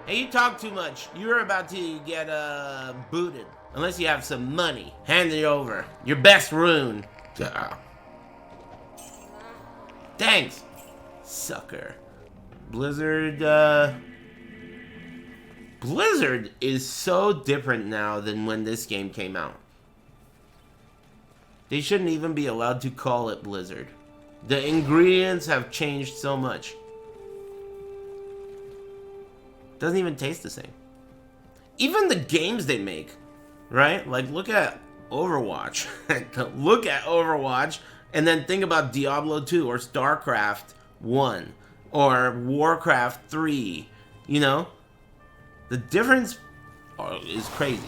Hey, you talk too much. You're about to get booted. Unless you have some money. Hand it over. Your best rune. Thanks, sucker. Blizzard is so different now than when this game came out. They shouldn't even be allowed to call it Blizzard. The ingredients have changed so much. Doesn't even taste the same. Even the games they make, right? Like, look at Overwatch. Look at Overwatch, and then think about Diablo 2 or StarCraft 1 or Warcraft 3. You know? The difference is crazy.